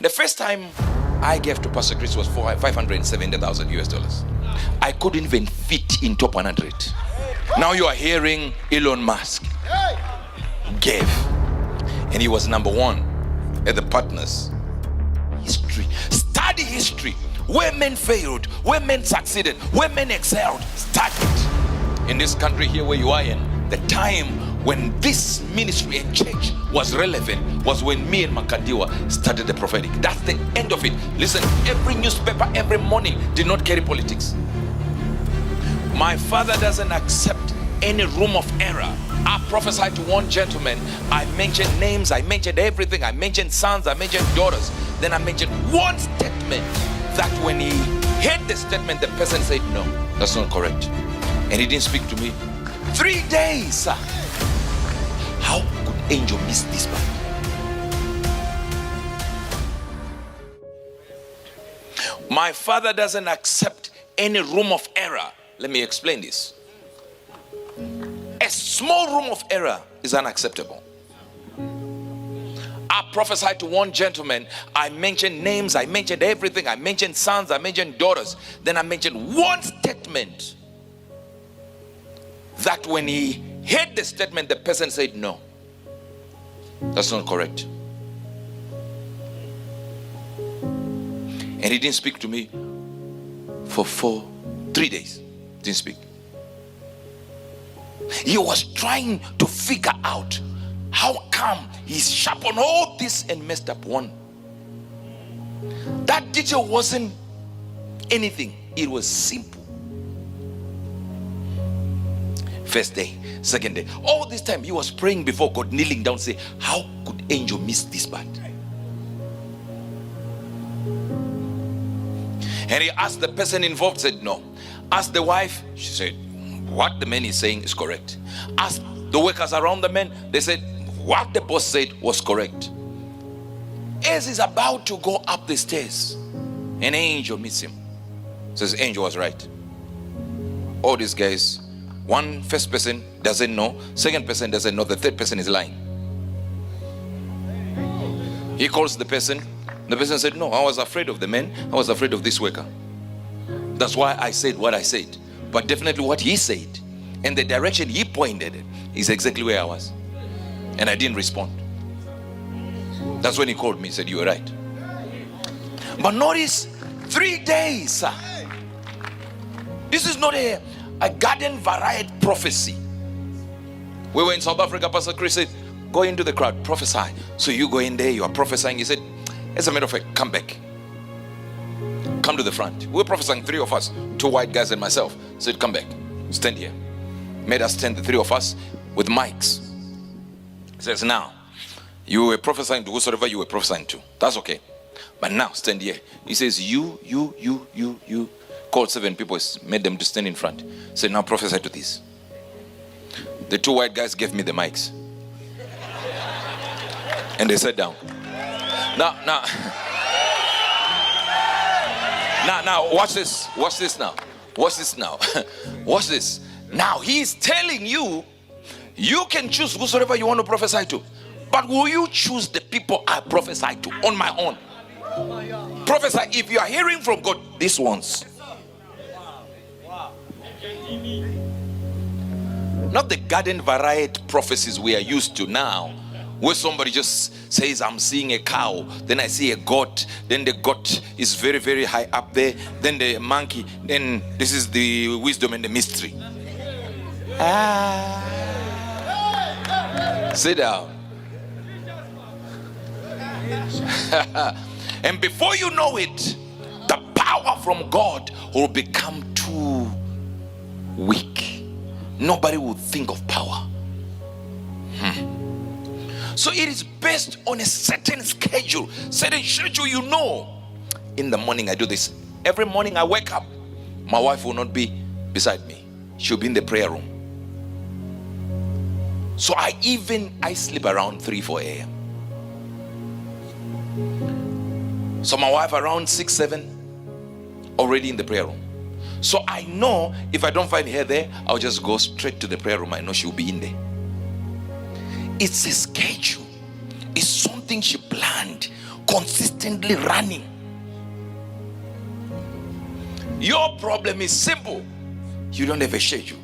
The first time I gave to Pastor Chris was for $570,000. I couldn't even fit in top 100. Now you are hearing Elon Musk gave, and he was number one at the partners. History, study history. Where men failed, where men succeeded, where men excelled. Study it. In this country here where you are in, the time when this ministry and church was relevant was when me and Makandiwa started the prophetic. That's the end of it. Listen, every newspaper every morning did not carry politics. My father doesn't accept any room of error. I prophesied to one gentleman. I mentioned names, I mentioned everything. I mentioned sons, I mentioned daughters. Then I mentioned one statement that when he heard the statement, the person said, no, that's not correct. And he didn't speak to me. 3 days, sir. How could Angel miss this part? My father doesn't accept any room of error. Let me explain this. A small room of error is unacceptable. I prophesied to one gentleman. I mentioned names, I mentioned everything. I mentioned sons, I mentioned daughters. Then I mentioned one statement that when he heard the statement, the person said, no, that's not correct. And he didn't speak to me for 3 days. Didn't speak. He was trying to figure out how come he's sharp on all this and messed up one. That detail wasn't anything. It was simple. First day, second day. All this time he was praying before God, kneeling down, say, how could Angel miss this part? And he asked the person involved, said no. Asked the wife, she said, what the man is saying is correct. Asked the workers around the man, they said, what the boss said was correct. As he's about to go up the stairs, an angel meets him. Says, Angel was right. All these guys, first person doesn't know, second person doesn't know, the third person is lying. He calls the person. The person said, no, I was afraid of the man. I was afraid of this worker. That's why I said what I said. But definitely what he said and the direction he pointed is exactly where I was. And I didn't respond. That's when he called me and said, you were right. But notice, 3 days, sir. This is not a garden variety prophecy. We were in South Africa, Pastor Chris said, go into the crowd, prophesy. So you go in there, you are prophesying. He said, as a matter of fact, come back. Come to the front. We were prophesying, 3 of us, 2 white guys and myself. Said, come back, stand here. Made us stand, the 3 of us, with mics. He says, now, you were prophesying to whosoever you were prophesying to. That's okay. But now, stand here. He says, you. Called 7 people, made them to stand in front. Said, now prophesy to this. The 2 white guys gave me the mics. And they sat down. Now, watch this. Watch this now. Watch this now. Watch this. Now, he's telling you, you can choose whosoever you want to prophesy to. But will you choose the people I prophesy to on my own? Prophesy, if you are hearing from God, these ones. Not the garden variety prophecies we are used to now, where somebody just says, I'm seeing a cow, then I see a goat, then the goat is very, very high up there, then the monkey, then this is the wisdom and the mystery. Sit down. And before you know it, the power from God will become too weak. Nobody will think of power. So it is based on a certain schedule. You know. In the morning I do this. Every morning I wake up, my wife will not be beside me. She'll be in the prayer room. So I sleep around 3-4 a.m. So my wife around 6-7 already in the prayer room. So I know if I don't find her there, I'll just go straight to the prayer room. I know she'll be in there. It's a schedule. It's something she planned consistently running. Your problem is simple. You don't have a schedule.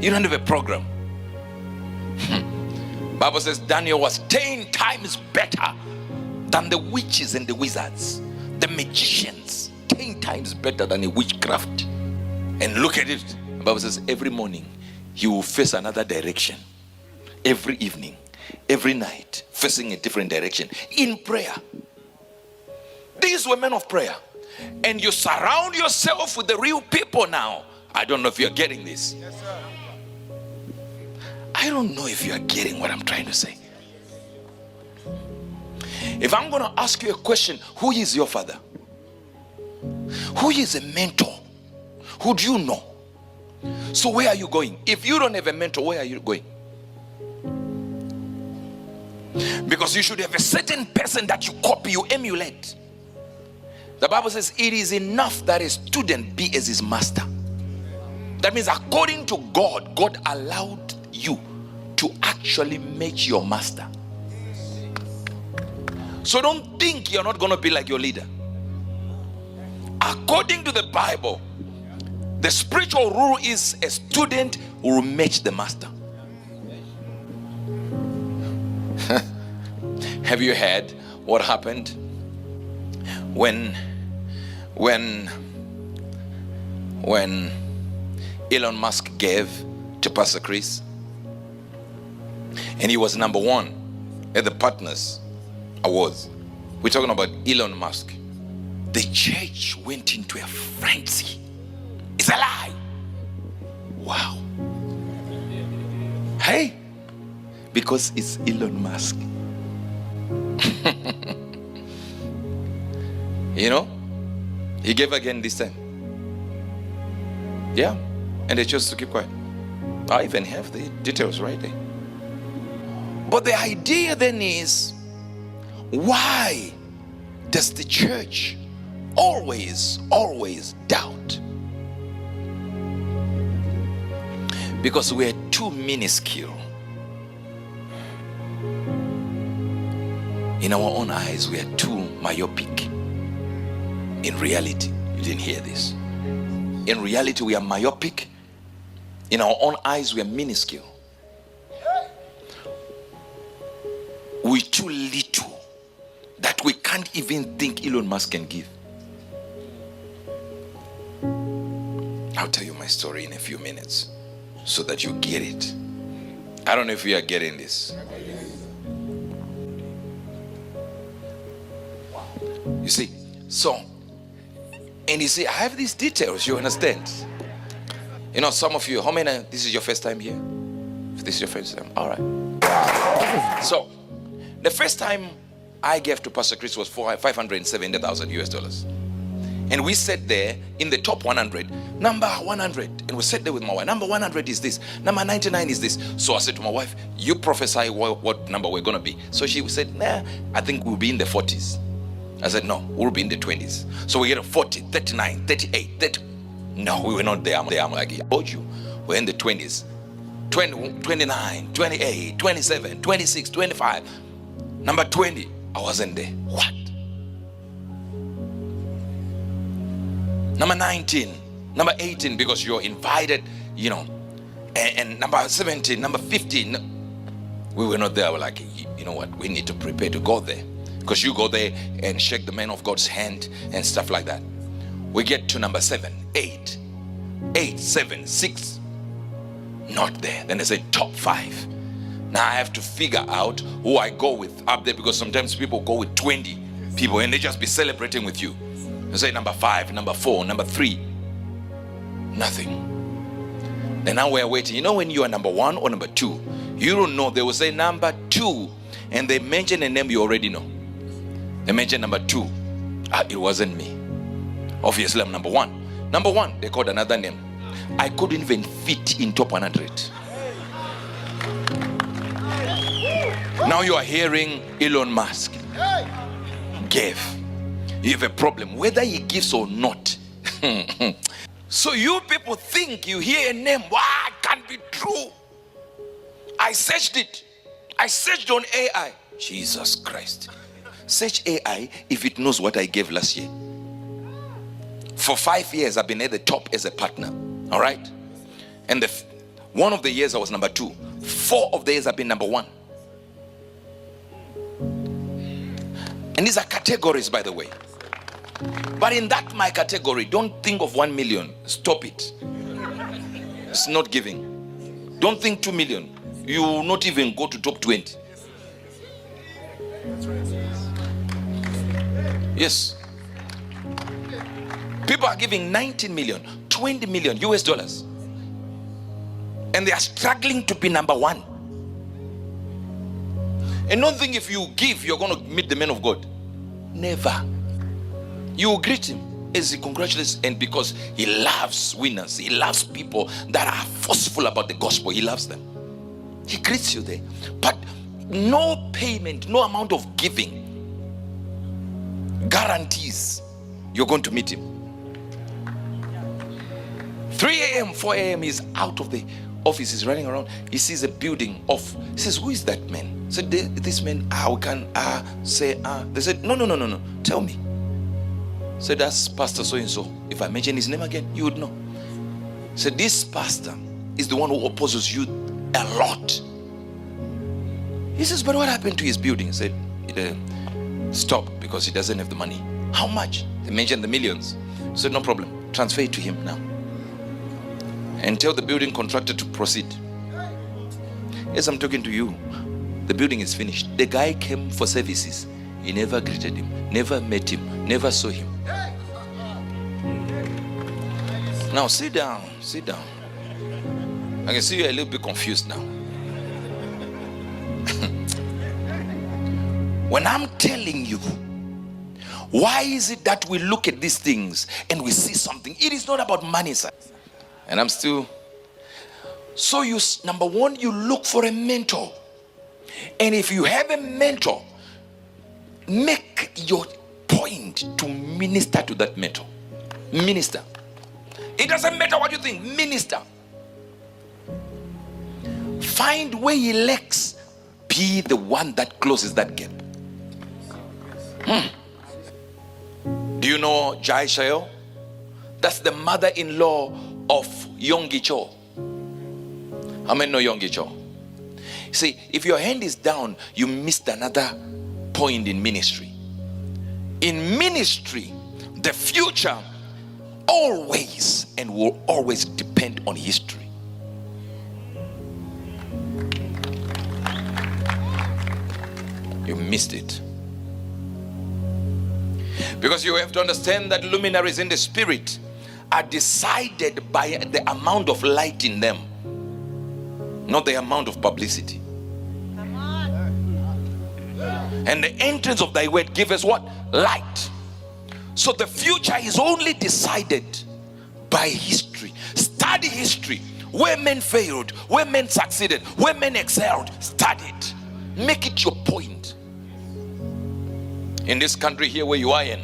You don't have a program. Bible says Daniel was 10 times better than the witches and the wizards, the magicians. 10 times better than a witchcraft. And look at it. The Bible says every morning he will face another direction. Every evening, every night, facing a different direction in prayer. These were men of prayer. And you surround yourself with the real people now. I don't know if you're getting this. Yes, sir. I don't know if you are getting what I'm trying to say. If I'm going to ask you a question, who is your father? Who is a mentor? Who do you know? So where are you going? If you don't have a mentor, where are you going? Because you should have a certain person that you copy, you emulate. The Bible says it is enough that a student be as his master. That means according to God, God allowed you to actually make your master. So don't think you're not going to be like your leader. According to the Bible, the spiritual rule is a student will match the master. Have you heard what happened when Elon Musk gave to Pastor Chris? And he was number one at the Partners Awards. We're talking about Elon Musk. The church went into a frenzy. It's a lie. Wow. Hey, because it's Elon Musk. You know, he gave again this time. Yeah, and they chose to keep quiet. I even have the details right there. But the idea then is, why does the church always doubt? Because we're too minuscule. In our own eyes, we are too myopic. In reality, you didn't hear this. In reality, we are myopic. In our own eyes, we are minuscule. We're too little that we can't even think Elon Musk can give. I'll tell you my story in a few minutes so that you get it. I don't know if you are getting this. You see, so, and you see, I have these details, you understand? You know, some of you, how many, this is your first time here? If this is your first time, all right. So, the first time I gave to Pastor Chris was for $570,000 US. And we sat there in the top 100, number 100. And we sat there with my wife. Number 100 is this. Number 99 is this. So I said to my wife, you prophesy what number we're going to be. So she said, nah, I think we'll be in the 40s. I said, no, we'll be in the 20s. So we get a 40, 39, 38, 30. No, we were not there. I'm like, I told you, we're in the 20s. 20, 29, 28, 27, 26, 25. Number 20, I wasn't there. What? Number 19, number 18, because you're invited, you know. And number 17, number 15, we were not there. We're like, you know what? We need to prepare to go there. Because you go there and shake the man of God's hand and stuff like that. We get to number 7, 8, 7, 6. Not there. Then they say top 5. Now I have to figure out who I go with up there, because sometimes people go with 20 people and they just be celebrating with you. They say number 5, number 4, number 3. Nothing. And now we're waiting. You know, when you are number 1 or number 2, you don't know. They will say number 2 and they mention a name you already know. They mention number 2. It wasn't me. Obviously I'm number 1. Number 1, they called another name. I couldn't even fit in top 100. Now you are hearing Elon Musk gave. You have a problem whether he gives or not. So you people think you hear a name, wow, it can't be true. I searched it. I searched on AI. Jesus Christ. Search AI if it knows what I gave last year. For 5 years, I've been at the top as a partner. All right? And one of the years I was number 2. 4 of the years I've been number 1. And these are categories, by the way. But in that my category, don't think of 1 million. Stop it. It's not giving. Don't think 2 million. You will not even go to top 20. Yes. People are giving 19 million, 20 million US dollars. And they are struggling to be number 1. And don't think if you give, you're going to meet the man of God. Never. You will greet him as he congratulates, and because he loves winners, he loves people that are forceful about the gospel. He loves them. He greets you there. But no payment, no amount of giving guarantees you're going to meet him. 3 a.m., 4 a.m. he's out of the office, he's running around. He sees a building off. He says, who is that man? He said, this man, we can say. They said, no. Tell me. He said, that's Pastor so-and-so. If I mention his name again, you would know. He said, this pastor is the one who opposes you a lot. He says, but what happened to his building? He said, it stopped because he doesn't have the money. How much? They mentioned the millions. He said, no problem. Transfer it to him now. And tell the building contractor to proceed. As I'm talking to you, the building is finished. The guy came for services. He never greeted him, never met him, never saw him. Now sit down, sit down. I can see you're a little bit confused now. When I'm telling you, why is it that we look at these things and we see something? It is not about money, sir. And I'm still. So you, number one, you look for a mentor. And if you have a mentor, make your point to minister to that mentor. Minister. It doesn't matter what you think. Minister. Find where he lacks. Be the one that closes that gap. Do you know Jai Shayo? That's the mother-in-law of Yonggi Cho. How many know Yonggi Cho? See, if your hand is down, you missed another point in ministry. In ministry, the future always and will always depend on history. You missed it. Because you have to understand that luminaries in the spirit are decided by the amount of light in them, not the amount of publicity. Come on. And the entrance of thy word give us what? Light. So the future is only decided by history. Study history. Where men failed, where men succeeded, where men excelled. Study it. Make it your point. In this country here where you are in,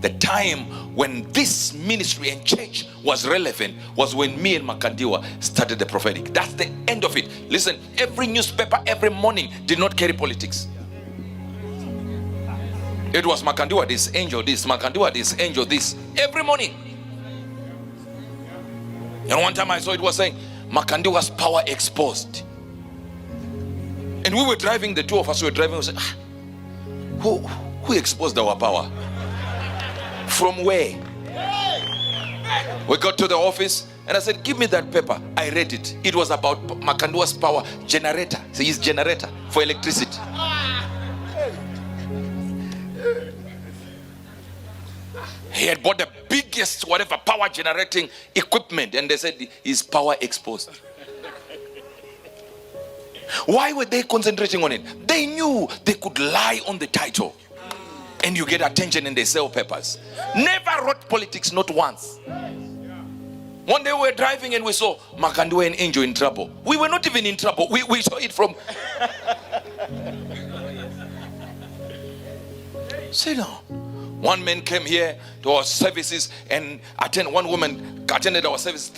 the time when this ministry and church was relevant was when me and Makandiwa started the prophetic. That's the end of it. Listen, every newspaper every morning did not carry politics. It was Makandiwa this, angel this, Makandiwa this, angel this, every morning. And one time I saw it was saying Makandiwa's power exposed. And we were driving, the two of us were driving, we said, who exposed our power? From where? We got to the office and I said, give me that paper. I read it. It was about Makandua's power generator. So he's generator for electricity. He had bought the biggest whatever power generating equipment, and they said his power exposed. Why were they concentrating on it? They knew they could lie on the title and you get attention and they sell papers. Never wrote politics, not once. One day we were driving and we saw Makandua and Angel in trouble. We were not even in trouble. We saw it from. Sit down. One man came here to our services and one woman attended our service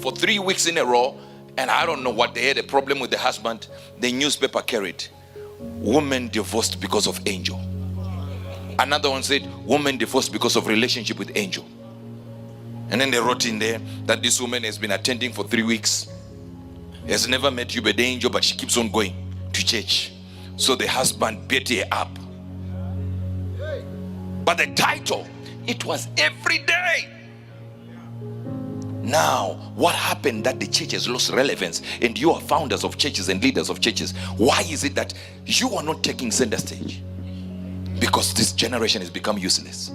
for 3 weeks in a row. And I don't know what, they had a problem with the husband. The newspaper carried. woman divorced because of angel. Another one said woman divorced because of relationship with angel. And then they wrote in there that this woman has been attending for 3 weeks, has never met Uebert the angel, but she keeps on going to church. So the husband beat her up. But the title, it was every day. Now, what happened that the church has lost relevance, and you are founders of churches and leaders of churches? Why is it that you are not taking center stage? Because this generation has become useless.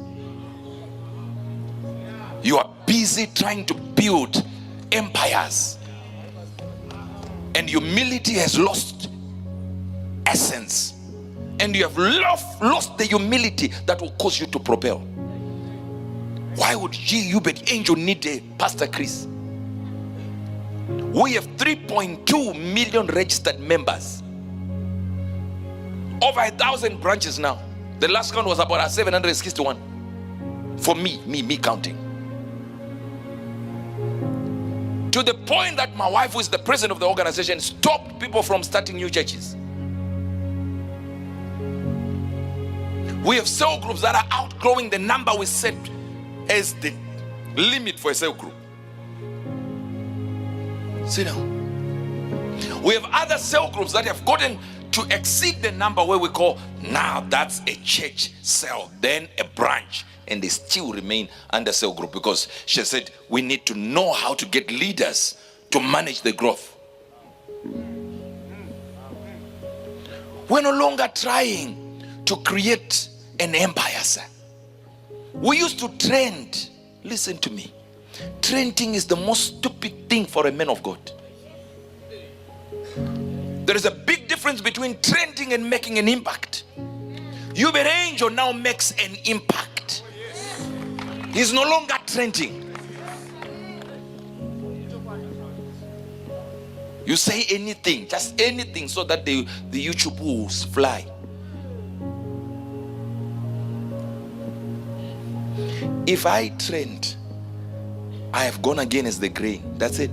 You are busy trying to build empires, and humility has lost essence, and you have lost the humility that will cause you to propel. Why would Uebert angel need a Pastor Chris? We have 3.2 million registered members, over 1,000 branches now. The last count was about 761 for me counting. To the point that my wife, who is the president of the organization, stopped people from starting new churches. We have cell groups that are outgrowing the number we set as the limit for a cell group. Sit down. We have other cell groups that have gotten to exceed the number where we call, now that's a church cell, then a branch, and they still remain under cell group, because she said we need to know how to get leaders to manage the growth. We're no longer trying to create an empire, sir. We used to trend. Listen to me. Trending is the most stupid thing for a man of God. There is a big difference between trending and making an impact. Uebert angel now makes an impact. He's no longer trending. You say anything, just anything, so that the YouTube will fly. If I trend, I have gone again as the grain. That's it.